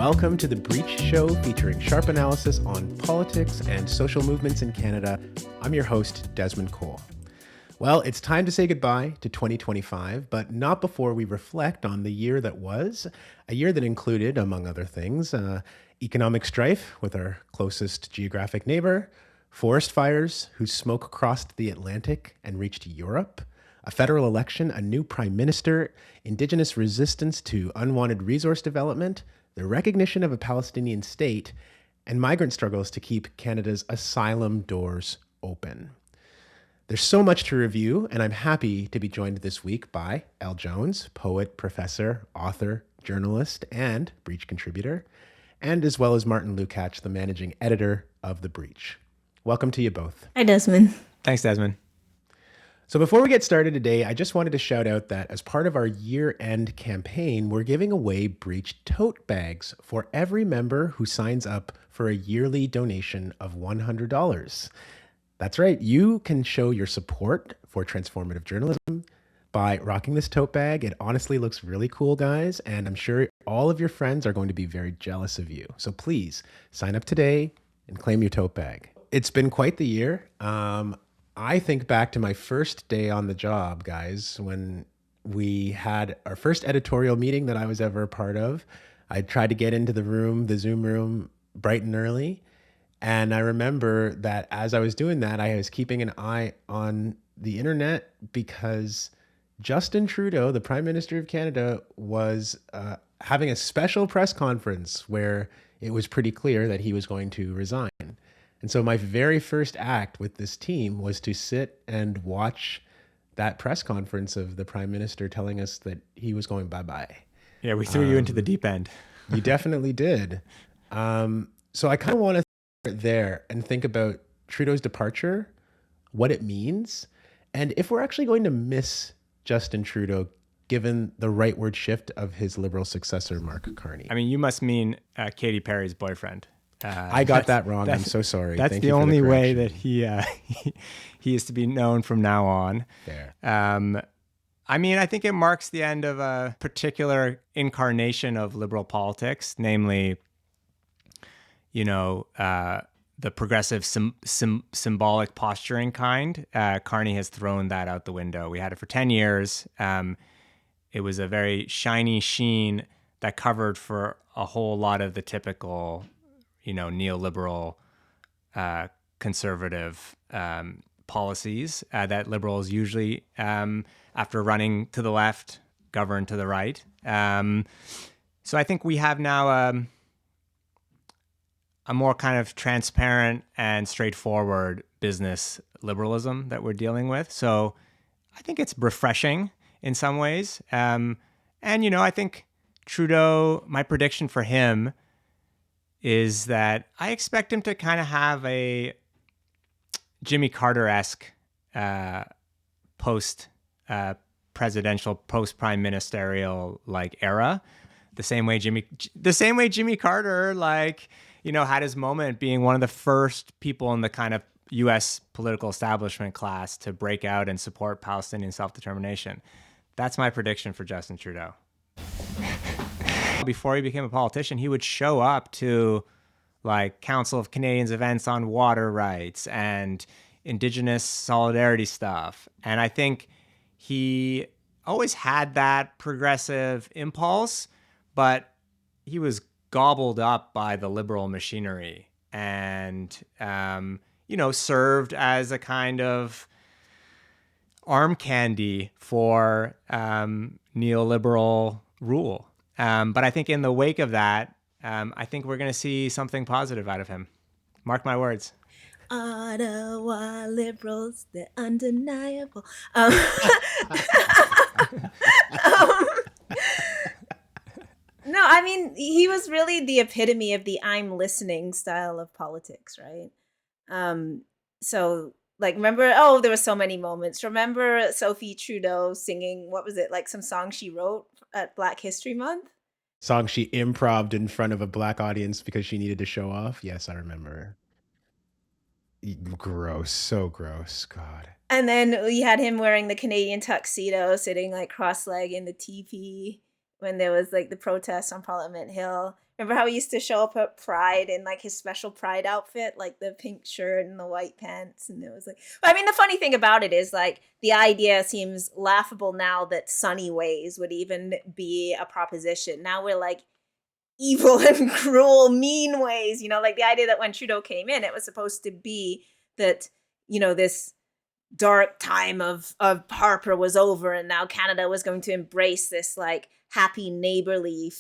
Welcome to The Breach Show, featuring sharp analysis on politics and social movements in Canada. I'm your host, Desmond Cole. Well, it's time to say goodbye to 2025, but not before we reflect on the year that was, a year that included, among other things, economic strife with our closest geographic neighbor, forest fires whose smoke crossed the Atlantic and reached Europe, a federal election, a new prime minister, Indigenous resistance to unwanted resource development, the recognition of a Palestinian state, and migrant struggles to keep Canada's asylum doors open. There's so much to review, and I'm happy to be joined this week by Al Jones, poet, professor, author, journalist, and Breach contributor, and as well as Martin Lukacs, the managing editor of The Breach. Welcome to you both. Hi, Desmond. Thanks, Desmond. So before we get started today, I just wanted to shout out that as part of our year-end campaign, we're giving away Breach tote bags for every member who signs up for a yearly donation of $100. That's right. You can show your support for transformative journalism by rocking this tote bag. It honestly looks really cool, guys, and I'm sure all of your friends are going to be very jealous of you. So please sign up today and claim your tote bag. It's been quite the year. I think back to my first day on the job, guys, when we had our first editorial meeting that I was ever a part of. I tried to get into the Zoom room, bright and early. And I remember that as I was doing that, I was keeping an eye on the internet because Justin Trudeau, the Prime Minister of Canada, was having a special press conference where it was pretty clear that he was going to resign. And so my very first act with this team was to sit and watch that press conference of the Prime Minister telling us that he was going bye-bye. Yeah, we threw you into the deep end. You definitely did. So I kind of want to start there and think about Trudeau's departure, what it means, and if we're actually going to miss Justin Trudeau given the rightward shift of his Liberal successor, Mark Carney. I mean, you must mean Katy Perry's boyfriend. I got that wrong. I'm so sorry. That's Thank the you for only the way correction. that he is to be known from now on. Fair. I mean, I think it marks the end of a particular incarnation of liberal politics, namely, the progressive symbolic posturing kind. Carney has thrown that out the window. We had it for 10 years. It was a very shiny sheen that covered for a whole lot of the typical neoliberal, conservative policies that liberals usually, after running to the left, govern to the right. So I think we have now a more kind of transparent and straightforward business liberalism that we're dealing with. So I think it's refreshing in some ways. And I think Trudeau, my prediction for him is that I expect him to kind of have a Jimmy Carter-esque post-presidential, post-prime ministerial era, the same way Jimmy Carter had his moment being one of the first people in the kind of U.S. political establishment class to break out and support Palestinian self-determination. That's my prediction for Justin Trudeau. Before he became a politician, he would show up to Council of Canadians events on water rights and Indigenous solidarity stuff. And I think he always had that progressive impulse, but he was gobbled up by the liberal machinery and, served as a kind of arm candy for neoliberal rule. But I think in the wake of that, I think we're going to see something positive out of him. Mark my words. Ottawa liberals, they're undeniable. No, I mean, he was really the epitome of the I'm listening style of politics, right? So remember, there were so many moments. Remember Sophie Trudeau singing, what was it, some song she wrote at Black History Month? Song she improv'd in front of a black audience because she needed to show off. Yes, I remember. Gross. So gross. God. And then we had him wearing the Canadian tuxedo, sitting cross-legged in the teepee when there was the protests on Parliament Hill. Remember how he used to show up at Pride in like his special Pride outfit, like the pink shirt and the white pants, and it was like. But I mean, the funny thing about it is like the idea seems laughable now that sunny ways would even be a proposition. Now we're like evil and cruel, mean ways. Like the idea that when Trudeau came in, it was supposed to be that this dark time of Harper was over, and now Canada was going to embrace this like happy, neighborly,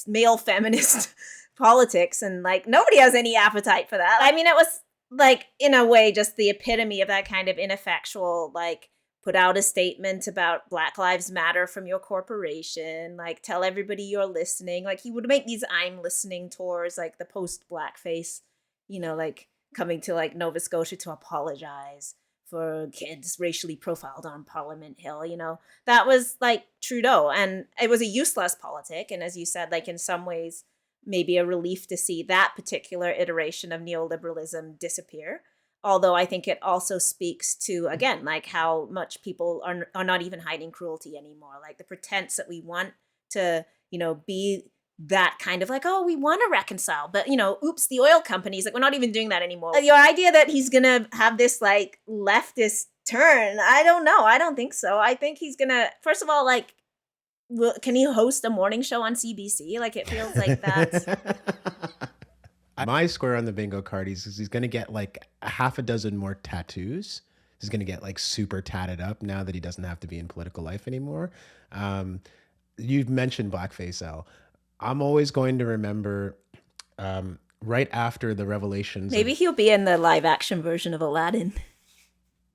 male feminist politics, and like nobody has any appetite for that. I mean, it was like in a way just the epitome of that kind of ineffectual, like put out a statement about Black Lives Matter from your corporation, like tell everybody you're listening. Like he would make these I'm listening tours, like the post blackface, like coming to like Nova Scotia to apologize for kids racially profiled on Parliament Hill. That was like Trudeau, and it was a useless politic. And as you said, like in some ways, maybe a relief to see that particular iteration of neoliberalism disappear. Although I think it also speaks to, again, like how much people are not even hiding cruelty anymore. Like the pretense that we want to, be that kind of like, oh, we want to reconcile, but oops, the oil companies, like we're not even doing that anymore. Your idea that he's gonna have this like leftist turn, I don't know. I don't think so. I think he's gonna, first of all, like, can he host a morning show on CBC? Like it feels like that's. My square on the bingo card is he's going to get like a half a dozen more tattoos. He's going to get like super tatted up now that he doesn't have to be in political life anymore. You've mentioned blackface, Al. I'm always going to remember right after the revelations. Maybe he'll be in the live action version of Aladdin.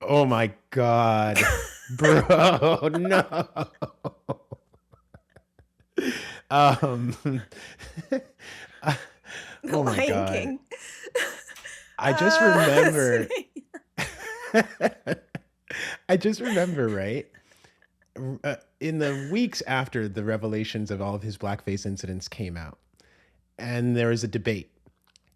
Oh my God, bro, no. The my God. King. I just remember. I just remember, right? In the weeks after the revelations of all of his blackface incidents came out, and there was a debate,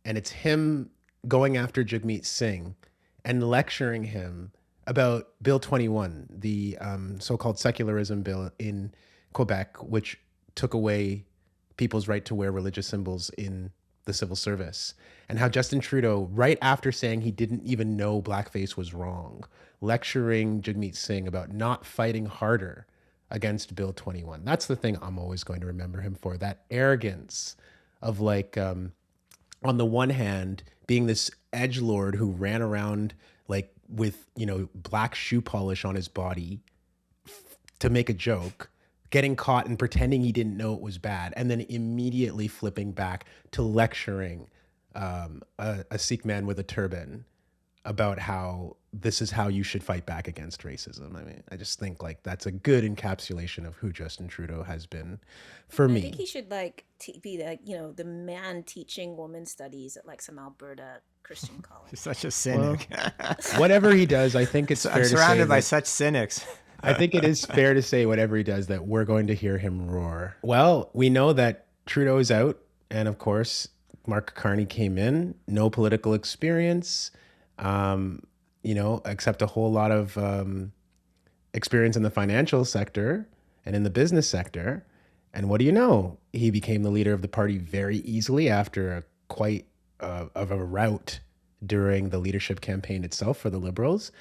and it's him going after Jagmeet Singh and lecturing him about Bill 21, the so-called secularism bill in Quebec, which took away people's right to wear religious symbols in the civil service, and how Justin Trudeau, right after saying he didn't even know blackface was wrong, lecturing Jagmeet Singh about not fighting harder against Bill 21. That's the thing I'm always going to remember him for, that arrogance of like, on the one hand, being this edgelord who ran around like with, black shoe polish on his body to make a joke, getting caught and pretending he didn't know it was bad, and then immediately flipping back to lecturing a Sikh man with a turban about how this is how you should fight back against racism. I mean, I just think like that's a good encapsulation of who Justin Trudeau has been for me. I think he should like be like, the man teaching women studies at like some Alberta Christian college. He's such a cynic. Well, whatever he does, I think it's fair to say I'm surrounded by such cynics. I think it is fair to say whatever he does that we're going to hear him roar. Well, we know that Trudeau is out, and of course, Mark Carney came in, no political experience, except a whole lot of experience in the financial sector and in the business sector. And what do you know? He became the leader of the party very easily after quite of a rout during the leadership campaign itself for the Liberals.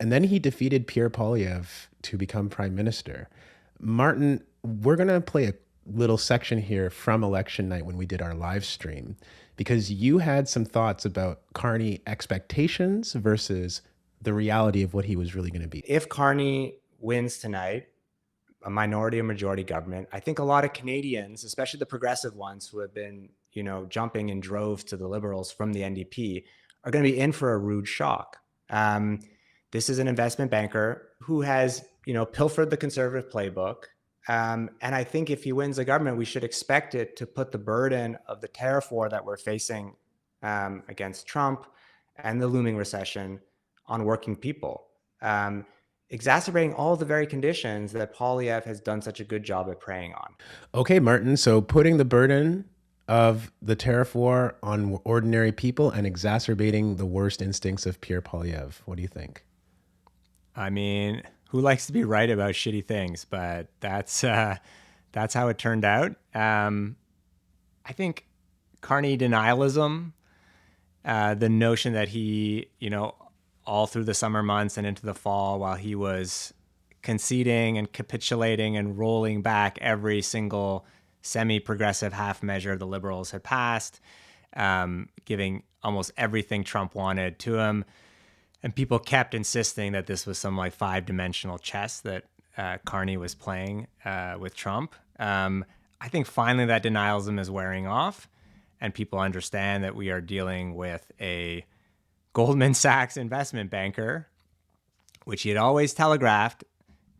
And then he defeated Pierre Poilievre to become prime minister. Martin, we're going to play a little section here from election night when we did our live stream, because you had some thoughts about Carney expectations versus the reality of what he was really going to be. If Carney wins tonight, a minority or majority government, I think a lot of Canadians, especially the progressive ones who have been, jumping in droves to the Liberals from the NDP, are going to be in for a rude shock. This is an investment banker who has, pilfered the Conservative playbook. And I think if he wins the government, we should expect it to put the burden of the tariff war that we're facing against Trump and the looming recession on working people, exacerbating all the very conditions that Poilievre has done such a good job at preying on. Okay, Martin. So putting the burden of the tariff war on ordinary people and exacerbating the worst instincts of Pierre Poilievre. What do you think? I mean, who likes to be right about shitty things? But that's how it turned out. I think Carney denialism, the notion that he, all through the summer months and into the fall, while he was conceding and capitulating and rolling back every single semi-progressive half measure the Liberals had passed, giving almost everything Trump wanted to him. And people kept insisting that this was some like 5-dimensional chess that Carney was playing with Trump. I think finally that denialism is wearing off, and people understand that we are dealing with a Goldman Sachs investment banker, which he had always telegraphed,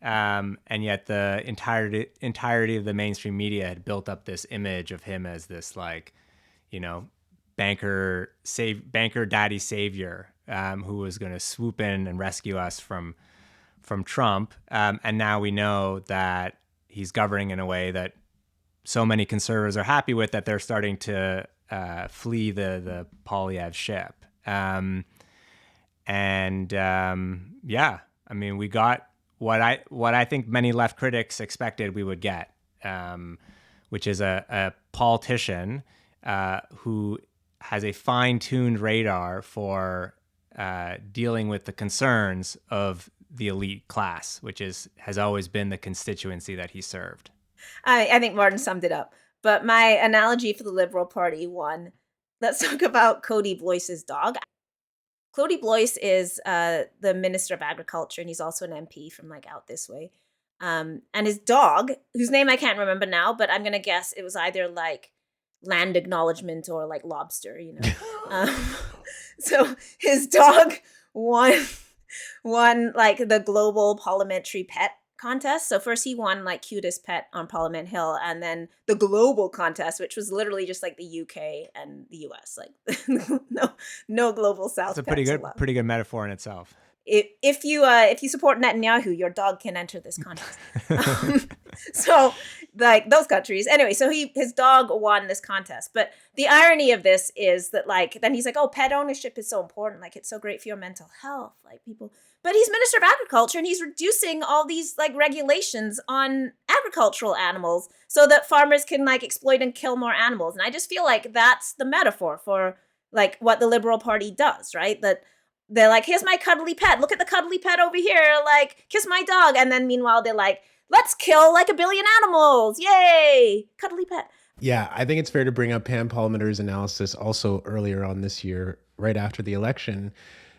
and yet the entirety of the mainstream media had built up this image of him as this banker daddy savior who was going to swoop in and rescue us from Trump. And now we know that he's governing in a way that so many conservatives are happy with that they're starting to flee the Polyev ship. We got what I think many left critics expected we would get, which is a politician who has a fine-tuned radar for dealing with the concerns of the elite class, which has always been the constituency that he served. I think Martin summed it up. But my analogy for the Liberal Party, let's talk about Cody Blois's dog. Cody Blois is the Minister of Agriculture, and he's also an MP from out this way. And his dog, whose name I can't remember now, but I'm going to guess it was either land acknowledgement or lobster, So his dog won the global parliamentary pet contest. So first he won cutest pet on Parliament Hill, and then the global contest, which was literally just the UK and the US, no global South. It's a pretty good metaphor in itself. If you support Netanyahu, your dog can enter this contest. So those countries. Anyway, so his dog won this contest. But the irony of this is that then he's oh, pet ownership is so important. It's so great for your mental health. People. But he's Minister of Agriculture, and he's reducing all these regulations on agricultural animals so that farmers can exploit and kill more animals. And I just feel that's the metaphor for what the Liberal Party does, right? That they're here's my cuddly pet. Look at the cuddly pet over here. Kiss my dog. And then meanwhile, they're let's kill 1 billion animals. Yay. Cuddly pet. Yeah, I think it's fair to bring up Pam Palmater's analysis also earlier on this year, right after the election,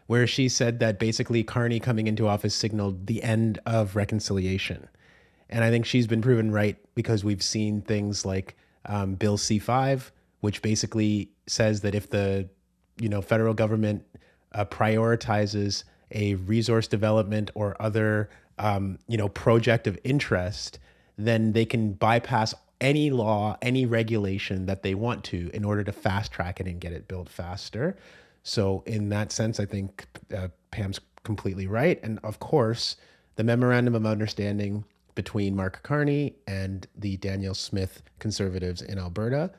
where she said that basically Carney coming into office signaled the end of reconciliation. And I think she's been proven right, because we've seen things like Bill C-5, which basically says that if the federal government prioritizes a resource development or other project of interest, then they can bypass any law, any regulation that they want to in order to fast track it and get it built faster. So in that sense, I think Pam's completely right. And of course, the memorandum of understanding between Mark Carney and the Daniel Smith Conservatives in Alberta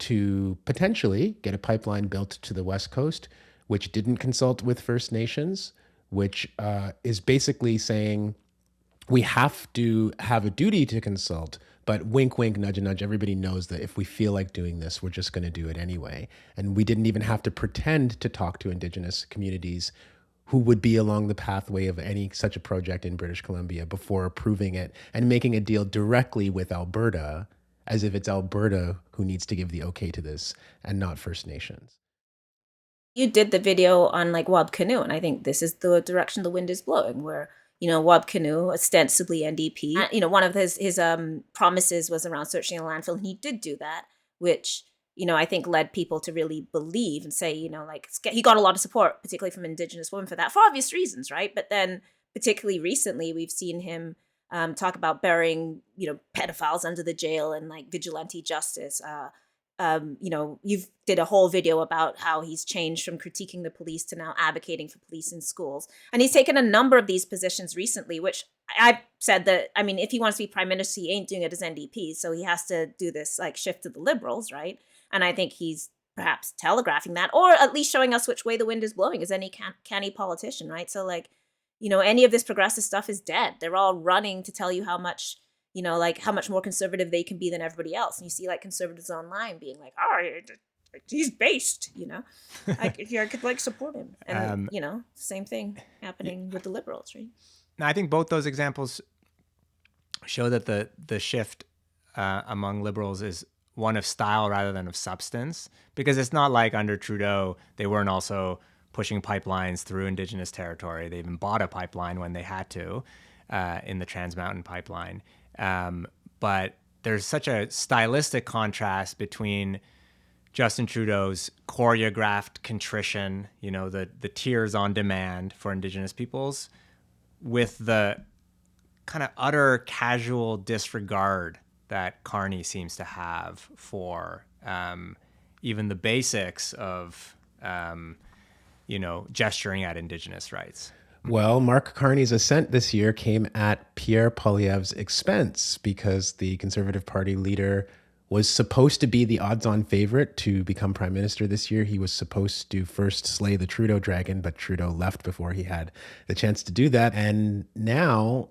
to potentially get a pipeline built to the West Coast, which didn't consult with First Nations, which is basically saying we have to have a duty to consult, but wink, wink, nudge, nudge, everybody knows that if we feel like doing this, we're just going to do it anyway. And we didn't even have to pretend to talk to Indigenous communities who would be along the pathway of any such a project in British Columbia before approving it and making a deal directly with Alberta, as if it's Alberta who needs to give the okay to this and not First Nations. You did the video on Wab Kinew, and I think this is the direction the wind is blowing, where Wab Kinew, ostensibly NDP, one of his promises was around searching a landfill, and he did do that, which I think led people to really believe and say, he got a lot of support, particularly from Indigenous women for that, for obvious reasons, right? But then, particularly recently, we've seen him talk about burying, pedophiles under the jail and vigilante justice. You've did a whole video about how he's changed from critiquing the police to now advocating for police in schools. And he's taken a number of these positions recently, which I've said that, if he wants to be prime minister, he ain't doing it as NDP. So he has to do this shift to the Liberals, right? And I think he's perhaps telegraphing that, or at least showing us which way the wind is blowing as any canny politician, right? So any of this progressive stuff is dead. They're all running to tell you how much, you know, like how much more conservative they can be than everybody else. And you see like conservatives online being like, oh, he's based, you know, I could like support him. And, you know, same thing happening with the liberals, right? I think both those examples show that the shift among liberals is one of style rather than of substance, because it's not like under Trudeau, they weren't also pushing pipelines through Indigenous territory. They even bought a pipeline when they had to in the Trans Mountain pipeline. But there's such a stylistic contrast between Justin Trudeau's choreographed contrition, you know, the tears on demand for Indigenous peoples, with the kind of utter casual disregard that Carney seems to have for even the basics of, you know, gesturing at Indigenous rights. Well, Mark Carney's ascent this year came at Pierre Poilievre's expense because the Conservative Party leader was supposed to be the odds-on favorite to become prime minister this year. He was supposed to first slay the Trudeau dragon, but Trudeau left before he had the chance to do that. And now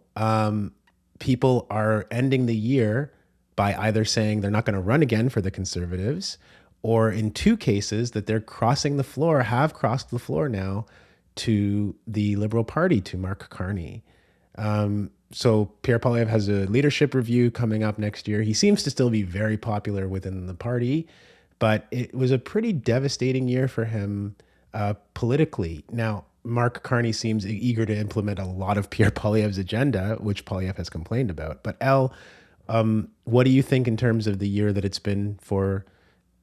people are ending the year by either saying they're not going to run again for the Conservatives, or in two cases that they're crossing the floor, have crossed the floor now to the Liberal Party, to Mark Carney. So Pierre Poilievre has a leadership review coming up next year. He seems to still be very popular within the party, but it was a pretty devastating year for him politically. Now, Mark Carney seems eager to implement a lot of Pierre Poilievre's agenda, which Poilievre has complained about. But Elle, what do you think in terms of the year that it's been for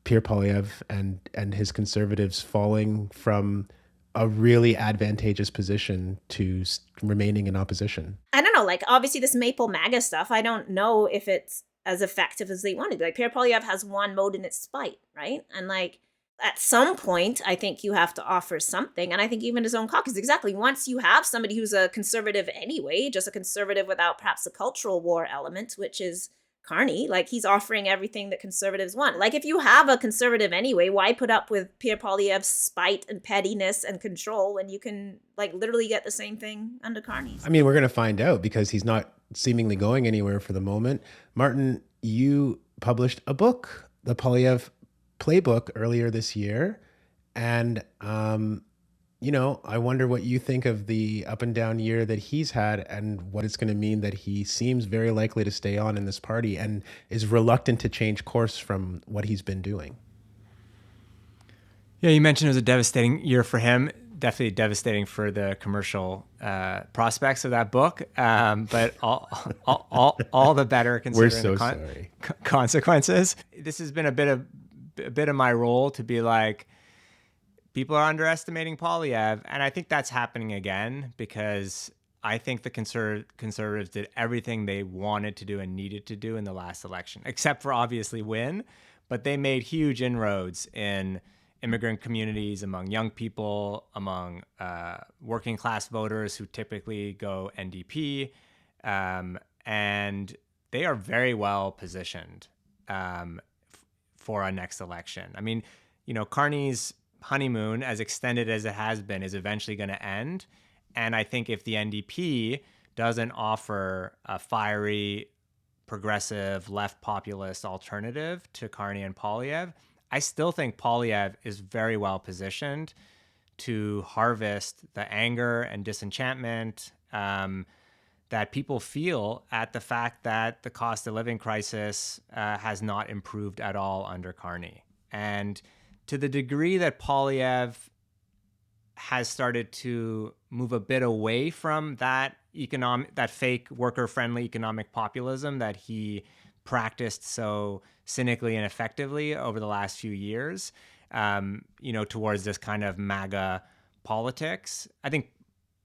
Pierre Poilievre and his Conservatives falling from a really advantageous position to remaining in opposition? I don't know, like obviously this Maple MAGA stuff, I don't know if it's as effective as they wanted. Like Pierre Poilievre has one mode in its spite, right? And like at some point, I think you have to offer something. And I think even his own caucus, exactly. Once you have somebody who's a conservative anyway, just a conservative without perhaps a cultural war element, which is Carney, like he's offering everything that conservatives want. Like if you have a conservative anyway, why put up with Pierre Poilievre's spite and pettiness and control when you can like literally get the same thing under Carney's? I mean, we're going to find out because he's not seemingly going anywhere for the moment. Martin, you published a book, the Poilievre Playbook, earlier this year. And, you know, I wonder what you think of the up and down year that he's had and what it's going to mean that he seems very likely to stay on in this party and is reluctant to change course from what he's been doing. Yeah, you mentioned it was a devastating year for him. Definitely devastating for the commercial prospects of that book, but all the better considering the consequences. This has been a bit of my role to be like, people are underestimating Poilievre, and I think that's happening again because I think the conservatives did everything they wanted to do and needed to do in the last election, except for obviously win, but they made huge inroads in immigrant communities, among young people, among working class voters who typically go NDP, and they are very well positioned for our next election. I mean, you know, Carney's honeymoon, as extended as it has been, is eventually going to end. And I think if the NDP doesn't offer a fiery, progressive, left populist alternative to Carney and Poilievre, I still think Poilievre is very well positioned to harvest the anger and disenchantment that people feel at the fact that the cost of living crisis has not improved at all under Carney. And to the degree that Poilievre has started to move a bit away from that fake worker-friendly economic populism that he practiced so cynically and effectively over the last few years, you know, towards this kind of MAGA politics. I think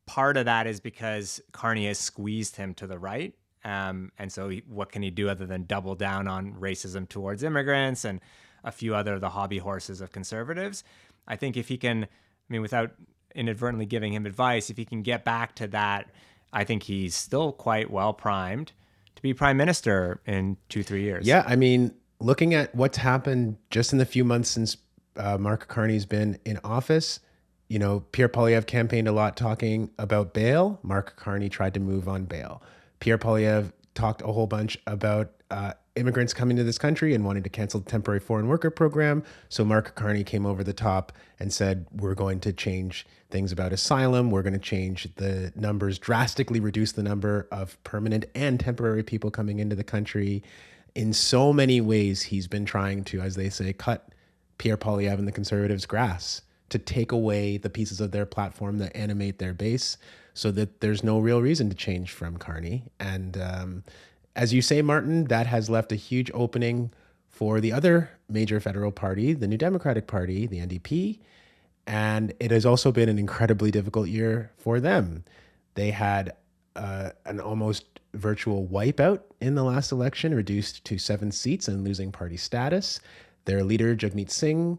part of that is because Carney has squeezed him to the right. And so what can he do other than double down on racism towards immigrants and a few other of the hobby horses of conservatives? I think if he can, I mean, without inadvertently giving him advice, if he can get back to that, I think he's still quite well primed to be prime minister in 2-3 years. Yeah, I mean, looking at what's happened just in the few months since Mark Carney's been in office, you know, Pierre Poilievre campaigned a lot talking about bail. Mark Carney tried to move on bail. Pierre Poilievre talked a whole bunch about immigrants coming to this country and wanting to cancel the temporary foreign worker program. So Mark Carney came over the top and said, we're going to change things about asylum. We're going to change the numbers, drastically reduce the number of permanent and temporary people coming into the country. In so many ways, he's been trying to, as they say, cut Pierre Poilievre and the Conservatives' grass, to take away the pieces of their platform that animate their base, so that there's no real reason to change from Carney. And as you say, Martin, that has left a huge opening for the other major federal party, the New Democratic Party, the NDP. And it has also been an incredibly difficult year for them. They had an almost virtual wipeout in the last election, reduced to 7 seats and losing party status. Their leader, Jagmeet Singh,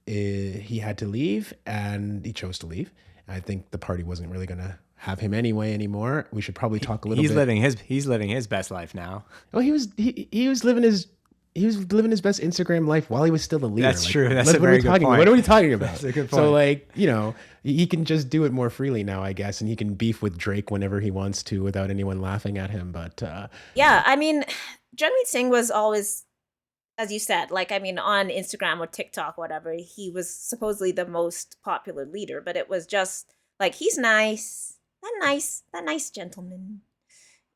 he had to leave, and he chose to leave. I think the party wasn't really going to have him anymore. We should probably talk a little bit. He's living his best life now. Well, he was living his best Instagram life while he was still the leader. That's true. That's a very good point. What are we talking about? That's a good point. So he can just do it more freely now, I guess, and he can beef with Drake whenever he wants to without anyone laughing at him. But yeah, I mean, Jagmeet Singh was always, as you said, on Instagram or TikTok, whatever, he was supposedly the most popular leader, but it was just he's nice, that nice gentleman,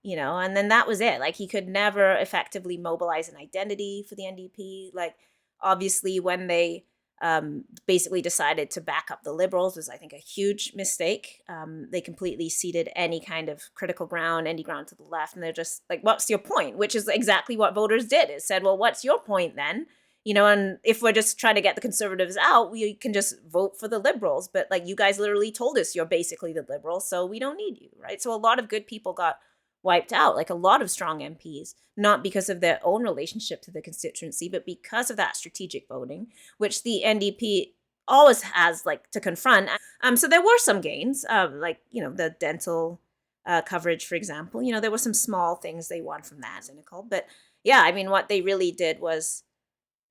and then that was it. He could never effectively mobilize an identity for the NDP. Obviously, when they basically decided to back up the Liberals was, I think, a huge mistake. They completely ceded any kind of critical ground, any ground to the left. And they're just what's your point? Which is exactly what voters did. It said, well, what's your point then? And if we're just trying to get the Conservatives out, we can just vote for the Liberals. But you guys literally told us you're basically the Liberals, so we don't need you, right? So a lot of good people got wiped out, a lot of strong MPs, not because of their own relationship to the constituency, but because of that strategic voting, which the NDP always has to confront. So there were some gains, the dental coverage, for example. There were some small things they won from that, cynical. But yeah, what they really did was,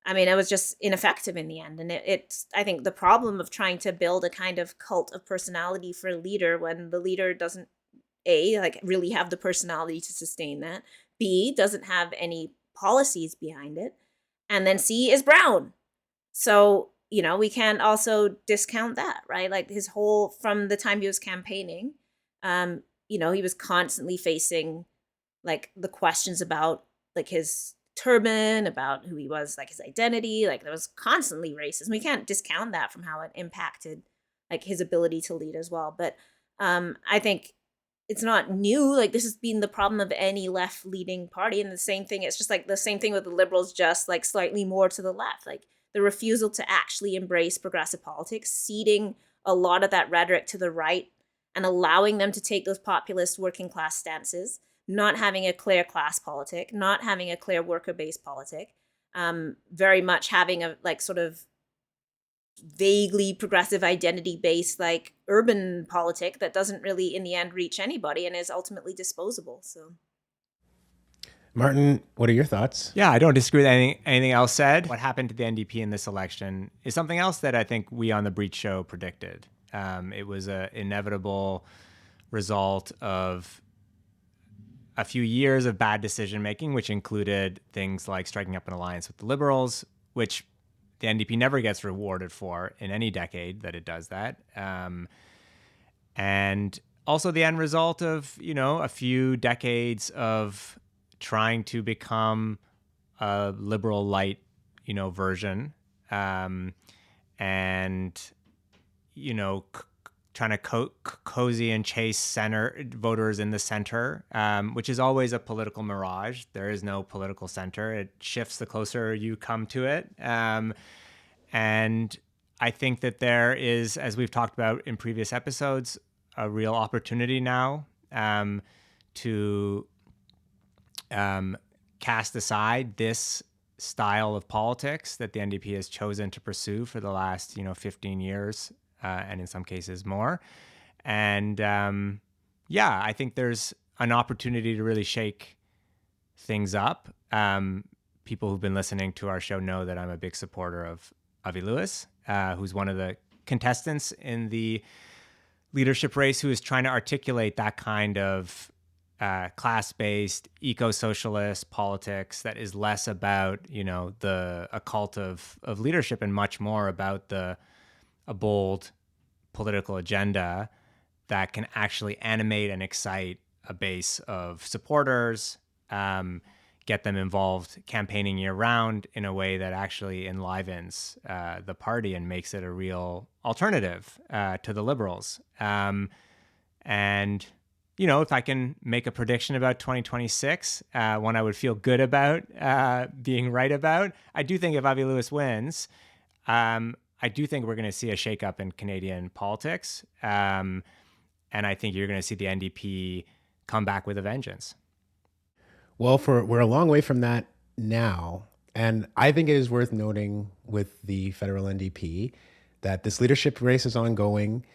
it was just ineffective in the end. And it's, I think, the problem of trying to build a kind of cult of personality for a leader when the leader doesn't, A, really have the personality to sustain that, B, doesn't have any policies behind it, and then C, is brown. So, we can't also discount that, right? His whole, from the time he was campaigning, he was constantly facing the questions about his turban, about who he was, his identity. There was constantly racism. We can't discount that from how it impacted his ability to lead as well. But I think it's not new. This has been the problem of any left-leading party, and the same thing. It's just the same thing with the Liberals, just slightly more to the left. The refusal to actually embrace progressive politics, ceding a lot of that rhetoric to the right, and allowing them to take those populist working-class stances, not having a clear class politic, not having a clear worker-based politic, very much having a sort of vaguely progressive identity-based urban politic that doesn't really in the end reach anybody and is ultimately disposable. So, Martin, what are your thoughts? Yeah, I don't disagree with anything else said. What happened to the NDP in this election is something else that I think we on the Breach Show predicted. It was an inevitable result of a few years of bad decision making, which included things like striking up an alliance with the Liberals, which the NDP never gets rewarded for in any decade that it does that. And also the end result of, a few decades of trying to become a liberal light, version. Trying to cozy and chase center voters in the center, which is always a political mirage. There is no political center. It shifts the closer you come to it. And I think that there is, as we've talked about in previous episodes, a real opportunity now to cast aside this style of politics that the NDP has chosen to pursue for the last, 15 years. And in some cases more. And I think there's an opportunity to really shake things up. People who've been listening to our show know that I'm a big supporter of Avi Lewis, who's one of the contestants in the leadership race who is trying to articulate that kind of class-based, eco-socialist politics that is less about, a cult of leadership and much more about a bold political agenda that can actually animate and excite a base of supporters, get them involved campaigning year-round in a way that actually enlivens the party and makes it a real alternative to the Liberals. And if I can make a prediction about 2026, one I would feel good about being right about, I do think if Avi Lewis wins, I do think we're going to see a shakeup in Canadian politics. And I think you're going to see the NDP come back with a vengeance. Well, we're a long way from that now. And I think it is worth noting with the federal NDP that this leadership race is ongoing.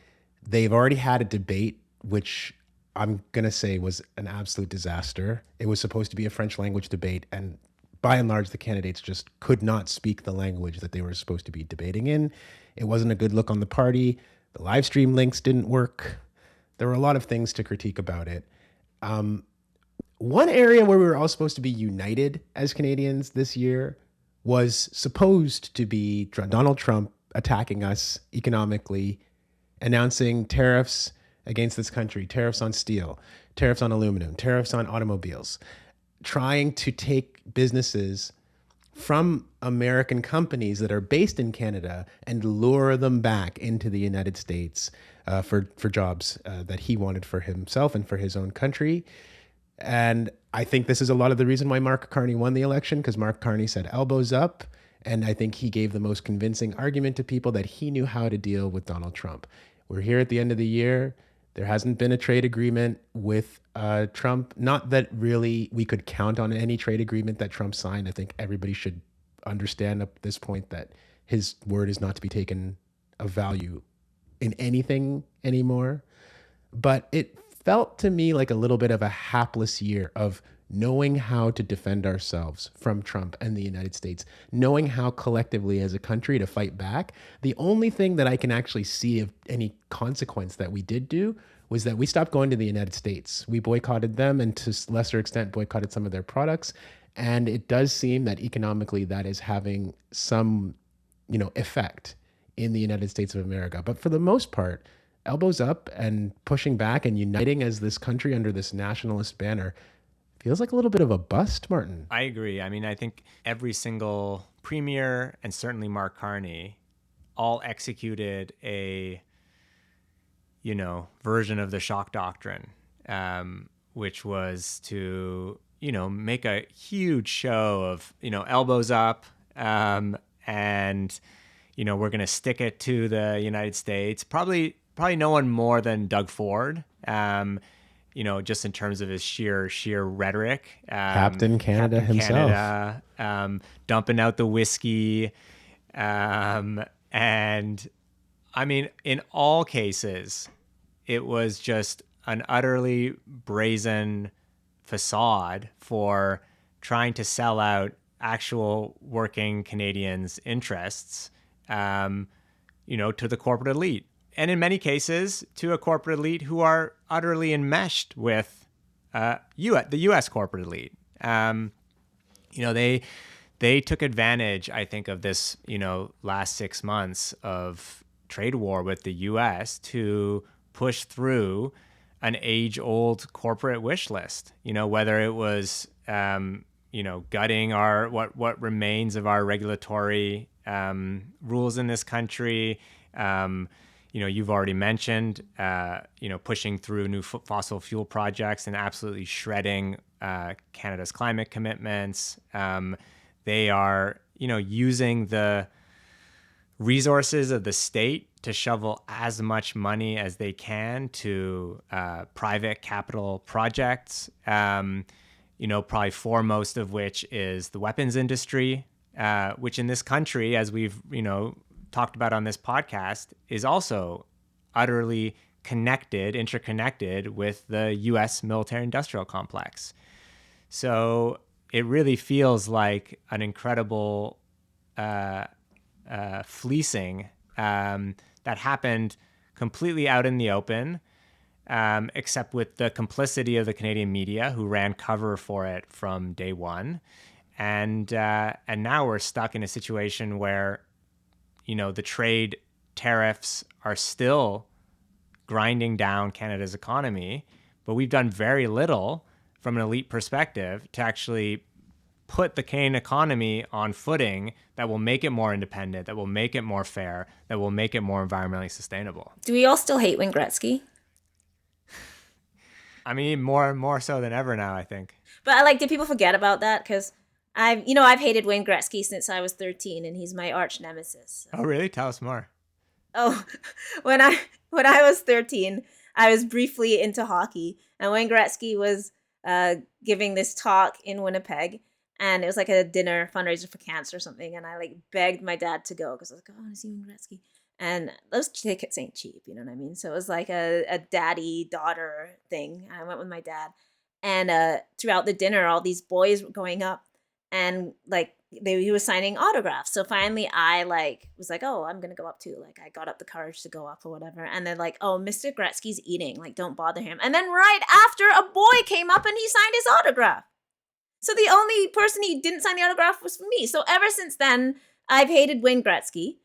They've already had a debate, which I'm going to say was an absolute disaster. It was supposed to be a French language debate, and by and large, the candidates just could not speak the language that they were supposed to be debating in. It wasn't a good look on the party. The live stream links didn't work. There were a lot of things to critique about it. One area where we were all supposed to be united as Canadians this year was supposed to be Donald Trump attacking us economically, announcing tariffs against this country, tariffs on steel, tariffs on aluminum, tariffs on automobiles, trying to take businesses from American companies that are based in Canada and lure them back into the United States for jobs that he wanted for himself and for his own country. And I think this is a lot of the reason why Mark Carney won the election, because Mark Carney said elbows up. And I think he gave the most convincing argument to people that he knew how to deal with Donald Trump. We're here at the end of the year. There hasn't been a trade agreement with Trump. Not that really we could count on any trade agreement that Trump signed. I think everybody should understand at this point that his word is not to be taken of value in anything anymore. But it felt to me like a little bit of a hapless year of knowing how to defend ourselves from Trump and the United States, knowing how collectively as a country to fight back. The only thing that I can actually see of any consequence that we did do was that we stopped going to the United States. We boycotted them and to lesser extent boycotted some of their products. And it does seem that economically that is having some, effect in the United States of America. But for the most part, elbows up and pushing back and uniting as this country under this nationalist banner feels like a little bit of a bust, Martin. I agree. I mean, I think every single premier and certainly Mark Carney all executed a, version of the shock doctrine, which was to, make a huge show of, elbows up, and, we're going to stick it to the United States. Probably no one more than Doug Ford, just in terms of his sheer rhetoric. Captain Canada himself. Dumping out the whiskey. And I mean, in all cases, it was just an utterly brazen facade for trying to sell out actual working Canadians' interests, to the corporate elite. And in many cases, to a corporate elite who are utterly enmeshed with the U.S. corporate elite. They took advantage, I think, of this, last 6 months of trade war with the U.S. to push through an age-old corporate wish list. Whether it was, gutting our what remains of our regulatory rules in this country. You've already mentioned, pushing through new fossil fuel projects and absolutely shredding Canada's climate commitments. They are, using the resources of the state to shovel as much money as they can to private capital projects, probably foremost of which is the weapons industry, which in this country, as we've, talked about on this podcast, is also utterly interconnected with the U.S. military-industrial complex. So it really feels like an incredible fleecing that happened completely out in the open, except with the complicity of the Canadian media who ran cover for it from day one. And now we're stuck in a situation where, the trade tariffs are still grinding down Canada's economy, but we've done very little from an elite perspective to actually put the Canadian economy on footing that will make it more independent, that will make it more fair, that will make it more environmentally sustainable. Do we all still hate Wayne Gretzky? I mean, more so than ever now, I think. But did people forget about that? Because I've hated Wayne Gretzky since I was 13, and he's my arch nemesis. So. Oh, really? Tell us more. Oh, when I was 13, I was briefly into hockey, and Wayne Gretzky was giving this talk in Winnipeg, and it was like a dinner fundraiser for cancer or something, and I begged my dad to go because I was like, oh, I want to see Wayne Gretzky. And those tickets ain't cheap, you know what I mean? So it was like a daddy-daughter thing. I went with my dad. And throughout the dinner, all these boys were going up and he was signing autographs. So finally I was like, oh, I'm going to go up too. I got up the courage to go up or whatever. And they're like, oh, Mr. Gretzky's eating. Don't bother him. And then right after, a boy came up and he signed his autograph. So the only person he didn't sign the autograph was for me. So ever since then, I've hated Wayne Gretzky.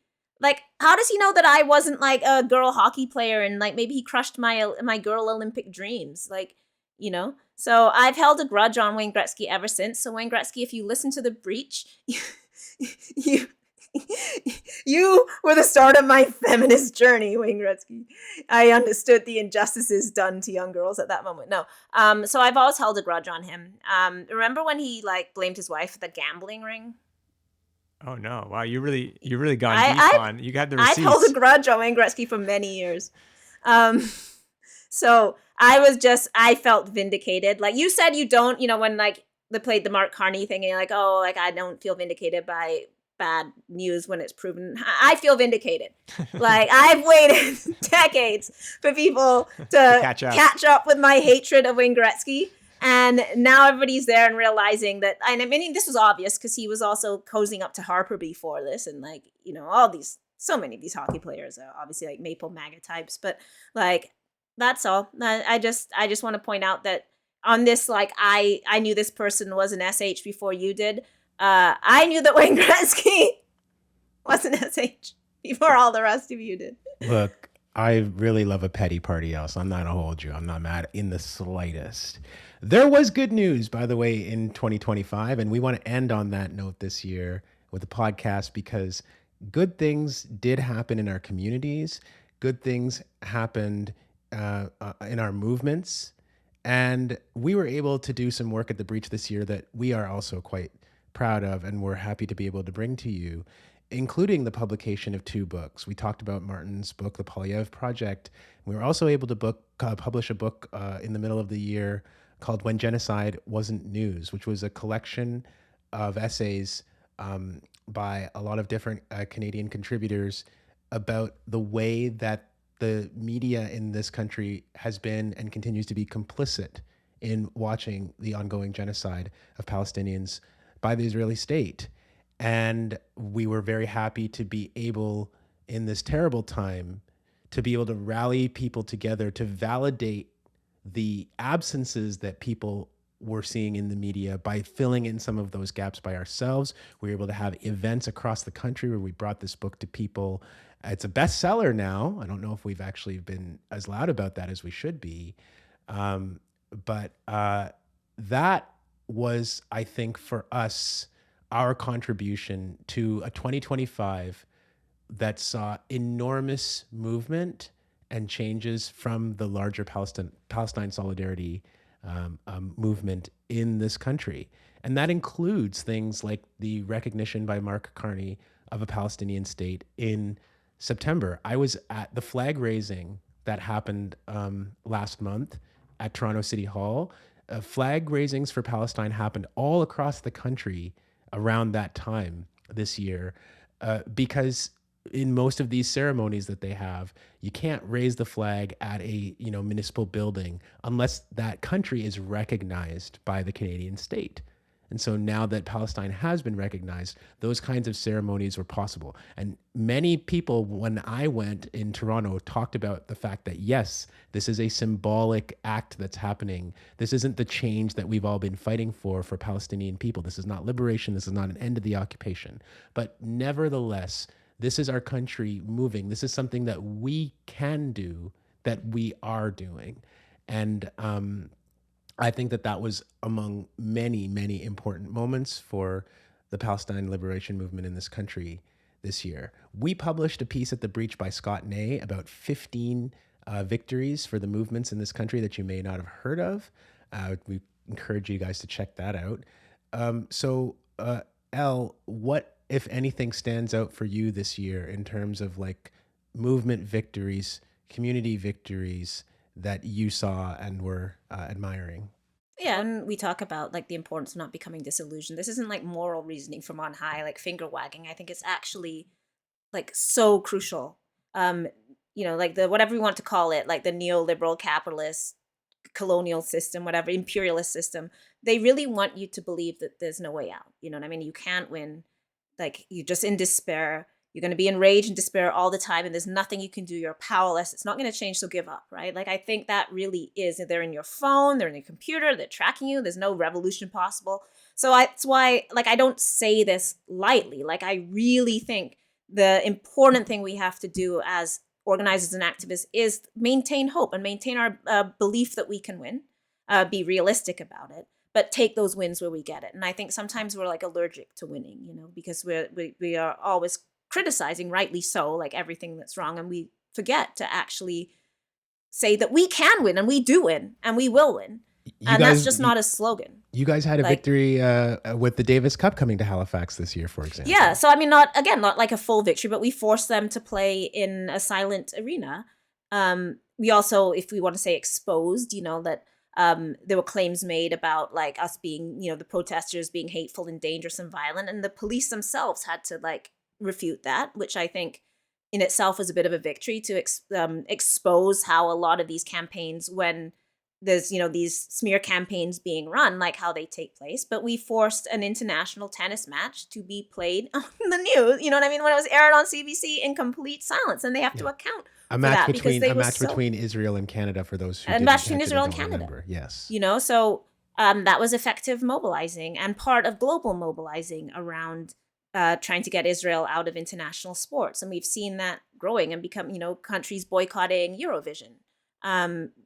How does he know that I wasn't a girl hockey player and maybe he crushed my girl Olympic dreams? So I've held a grudge on Wayne Gretzky ever since. So Wayne Gretzky, if you listen to The Breach, you were the start of my feminist journey, Wayne Gretzky. I understood the injustices done to young girls at that moment. No. So I've always held a grudge on him. Remember when he blamed his wife for the gambling ring? Oh no! Wow, you really gone deep on. You got the receipts. I've held a grudge on Wayne Gretzky for many years. So I felt vindicated. You said you don't, when they played the Mark Carney thing and you're like, oh, I don't feel vindicated by bad news when it's proven. I feel vindicated. I've waited decades for people to catch up with my hatred of Wayne Gretzky. And now everybody's there and realizing that, and I mean, this was obvious because he was also cozying up to Harper before this. And so many of these hockey players are obviously Maple MAGA types, but that's all. I just want to point out that on this, I knew this person was an SH before you did. I knew that Wayne Gretzky was an SH before all the rest of you did. Look, I really love a petty party, so I'm not going to hold you. I'm not mad in the slightest. There was good news, by the way, in 2025, and we want to end on that note this year with the podcast because good things did happen in our communities. Good things happened in our movements, and we were able to do some work at The Breach this year that we are also quite proud of, and we're happy to be able to bring to you, including the publication of 2 books. We talked about Martin's book, The Polyev Project. We were also able to publish a book in the middle of the year called When Genocide Wasn't News, which was a collection of essays by a lot of different Canadian contributors about the way that the media in this country has been and continues to be complicit in watching the ongoing genocide of Palestinians by the Israeli state. And we were very happy to be able, in this terrible time, to be able to rally people together to validate the absences that people were seeing in the media by filling in some of those gaps by ourselves. We were able to have events across the country where we brought this book to people. It's a bestseller now. I don't know if we've actually been as loud about that as we should be. But that was, I think, for us, our contribution to a 2025 that saw enormous movement and changes from the larger Palestine solidarity movement in this country. And that includes things like the recognition by Mark Carney of a Palestinian state in September. I was at the flag raising that happened last month at Toronto City Hall. Flag raisings for Palestine happened all across the country around that time this year because in most of these ceremonies that they have, you can't raise the flag at a municipal building unless that country is recognized by the Canadian state. And so now that Palestine has been recognized, those kinds of ceremonies were possible. And many people, when I went in Toronto, talked about the fact that, yes, this is a symbolic act that's happening. This isn't the change that we've all been fighting for Palestinian people. This is not liberation. This is not an end to the occupation. But nevertheless, this is our country moving. This is something that we can do, that we are doing. And I think that that was among many, many important moments for the Palestine liberation movement in this country this year. We published a piece at The Breach by Scott Ney about 15 victories for the movements in this country that you may not have heard of. We encourage you guys to check that out. Elle, what, if anything, stands out for you this year in terms of like movement victories, community victories that you saw and were admiring? Yeah, and we talk about like the importance of not becoming disillusioned. This isn't like moral reasoning from on high, like finger wagging. I think it's actually like so crucial. Like the whatever we want to call it, like the neoliberal capitalist colonial system, whatever, imperialist system, they really want you to believe that there's no way out. You know what I mean? You can't win. Like you're just in despair. You're going to be enraged and despair all the time, and there's nothing you can do. You're powerless. It's not going to change, so give up, right? Like, I think that really is. They're in your phone, they're in your computer, they're tracking you. There's no revolution possible. So that's why, like, I don't say this lightly. Like, I really think the important thing we have to do as organizers and activists is maintain hope and maintain our belief that we can win, be realistic about it, but take those wins where we get it. And I think sometimes we're like allergic to winning, because we are always criticizing, rightly so, like everything that's wrong, and we forget to actually say that we can win, and we do win, and we will win. That's just not a slogan. You guys had a victory with the Davis Cup coming to Halifax this year, for example. Yeah, so I mean, not like a full victory, but we forced them to play in a silent arena. We also, if we want to say exposed, that there were claims made about like us being, the protesters being hateful and dangerous and violent, and the police themselves had to like refute that, which I think in itself was a bit of a victory to expose how a lot of these campaigns, when there's these smear campaigns being run, like how they take place. But we forced an international tennis match to be played on the news, you know what I mean, when it was aired on CBC in complete silence, and they have to account a match between Israel and Canada, for those who don't remember. Yes. So that was effective mobilizing and part of global mobilizing around trying to get Israel out of international sports. And we've seen that growing and become, countries boycotting Eurovision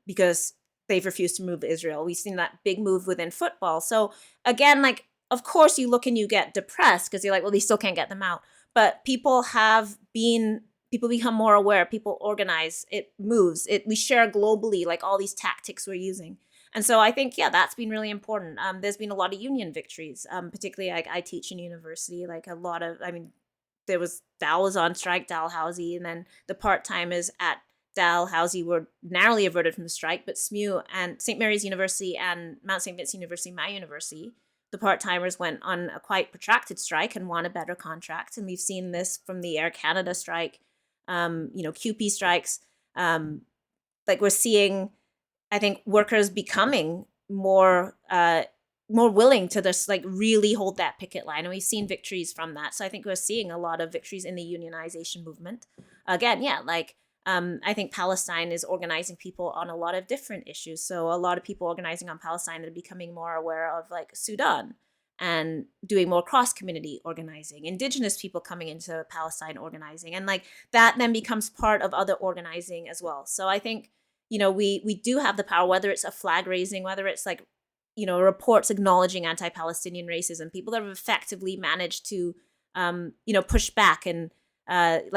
because they've refused to move Israel. We've seen that big move within football. So again, like, of course you look and you get depressed because you're like, well, they still can't get them out. But people become more aware, people organize, it moves, we share globally, like all these tactics we're using. And so I think, that's been really important. There's been a lot of union victories, particularly like I teach in university, like a lot of, there was, Dal was on strike, Dalhousie, and then the part-timers at Dalhousie were narrowly averted from the strike, but SMU and St. Mary's University and Mount St. Vincent University, my university, the part-timers went on a quite protracted strike and won a better contract. And we've seen this from the Air Canada strike, QP strikes. Like we're seeing, I think, workers becoming more willing to just like really hold that picket line. And we've seen victories from that. So I think we're seeing a lot of victories in the unionization movement. Again, I think Palestine is organizing people on a lot of different issues. So a lot of people organizing on Palestine are becoming more aware of like Sudan and doing more cross-community organizing, Indigenous people coming into Palestine organizing. And like that then becomes part of other organizing as well. So I think, we do have the power, whether it's a flag raising, whether it's like, reports acknowledging anti-Palestinian racism, people that have effectively managed to, push back and that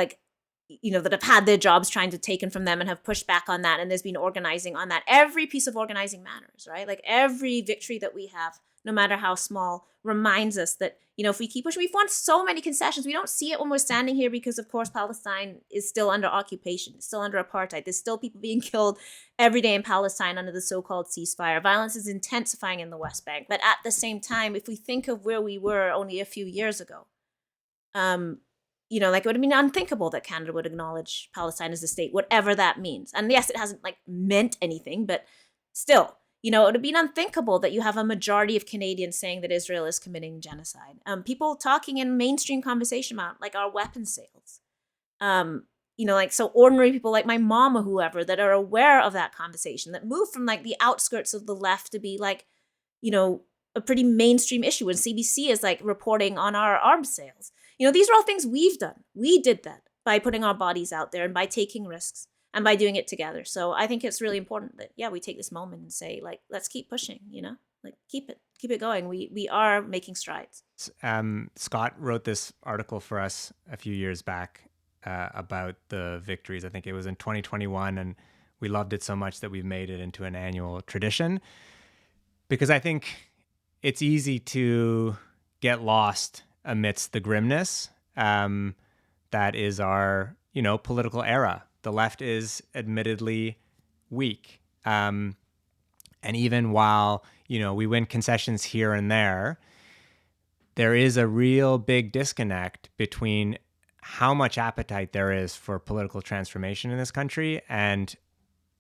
have had their jobs trying to taken from them and have pushed back on that. And there's been organizing on that. Every piece of organizing matters, right? Like every victory that we have, no matter how small, reminds us that, if we keep pushing, we've won so many concessions. We don't see it when we're standing here because, of course, Palestine is still under occupation. It's still under apartheid. There's still people being killed every day in Palestine under the so-called ceasefire. Violence is intensifying in the West Bank. But at the same time, if we think of where we were only a few years ago, like it would have been unthinkable that Canada would acknowledge Palestine as a state, whatever that means. And yes, it hasn't like meant anything, but still, You know, it would have been unthinkable that you have a majority of Canadians saying that Israel is committing genocide. People talking in mainstream conversation about like our weapons sales. You know, like, so ordinary people like my mom or whoever that are aware of that conversation, that move from like the outskirts of the left to be like, you know, a pretty mainstream issue. And CBC is like reporting on our arms sales. You know, these are all things we've done. We did that by putting our bodies out there and by taking risks and by doing it together. So I think it's really important that, yeah, we take this moment and say, like, let's keep pushing, you know, like keep it going. We are making strides. Scott wrote this article for us a few years back about the victories. I think it was in 2021, and we loved it so much that we've made it into an annual tradition, because I think it's easy to get lost amidst the grimness that is our, you know, political era. The left is admittedly weak. And even while, you know, we win concessions here and there is a real big disconnect between how much appetite there is for political transformation in this country and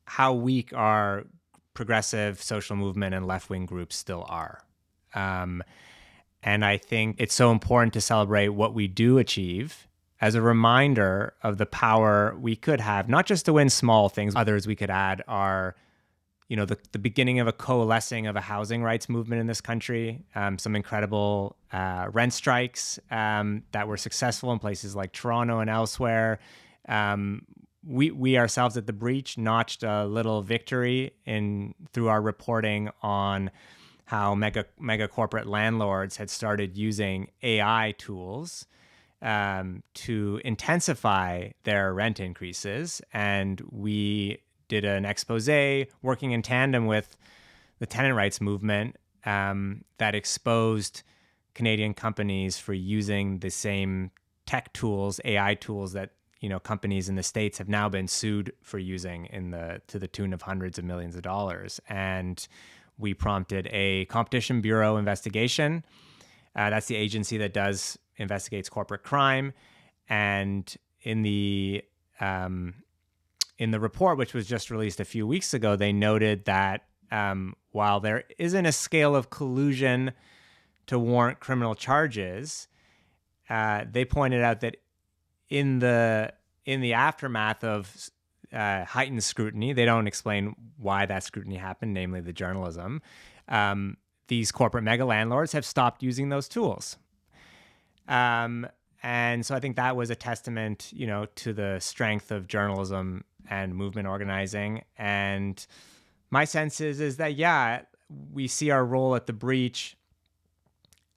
how weak our progressive social movement and left-wing groups still are. And I think it's so important to celebrate what we do achieve as a reminder of the power we could have, not just to win small things. Others we could add are, you know, the beginning of a coalescing of a housing rights movement in this country, some incredible rent strikes that were successful in places like Toronto and elsewhere. We ourselves at The Breach notched a little victory through our reporting on how mega corporate landlords had started using AI tools to intensify their rent increases. And we did an expose working in tandem with the tenant rights movement that exposed Canadian companies for using the same tech tools, AI tools that, you know, companies in the States have now been sued for using to the tune of hundreds of millions of dollars. And we prompted a Competition Bureau investigation. That's the agency that investigates corporate crime. And in the report, which was just released a few weeks ago, they noted that while there isn't a scale of collusion to warrant criminal charges, they pointed out that in the aftermath of heightened scrutiny, they don't explain why that scrutiny happened, namely the journalism, these corporate mega landlords have stopped using those tools. And so I think that was a testament, you know, to the strength of journalism and movement organizing. And my sense is that, yeah, we see our role at The Breach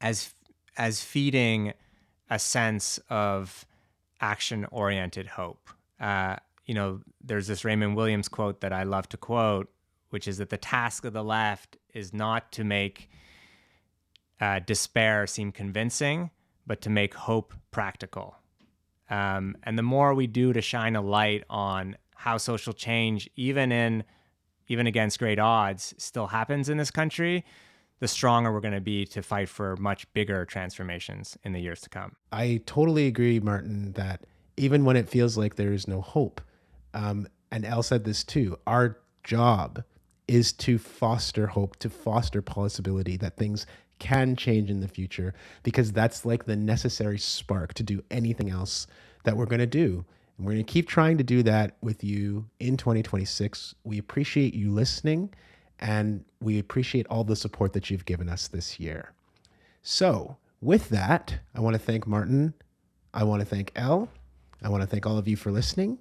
as feeding a sense of action-oriented hope. You know, there's this Raymond Williams quote that I love to quote, which is that the task of the left is not to make despair seem convincing, but to make hope practical. And the more we do to shine a light on how social change, even against great odds, still happens in this country, the stronger we're going to be to fight for much bigger transformations in the years to come. I totally agree, Martin, that even when it feels like there is no hope, and Elle said this too, our job is to foster hope, to foster possibility that things can change in the future, because that's like the necessary spark to do anything else that we're going to do. And we're going to keep trying to do that with you in 2026. We appreciate you listening, and we appreciate all the support that you've given us this year. So with that, I want to thank Martin. I want to thank Elle. I want to thank all of you for listening.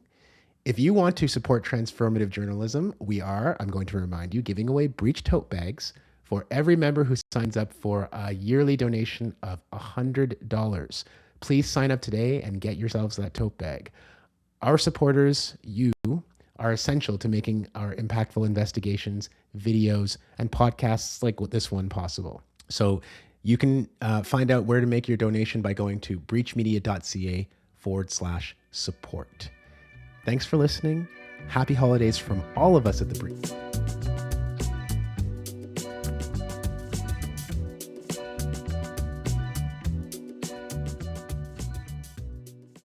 If you want to support transformative journalism, I'm going to remind you, giving away Breach tote bags for every member who signs up for a yearly donation of $100. Please sign up today and get yourselves that tote bag. Our supporters, you, are essential to making our impactful investigations, videos, and podcasts like this one possible. So you can find out where to make your donation by going to breachmedia.ca/support. Thanks for listening. Happy holidays from all of us at The Breach.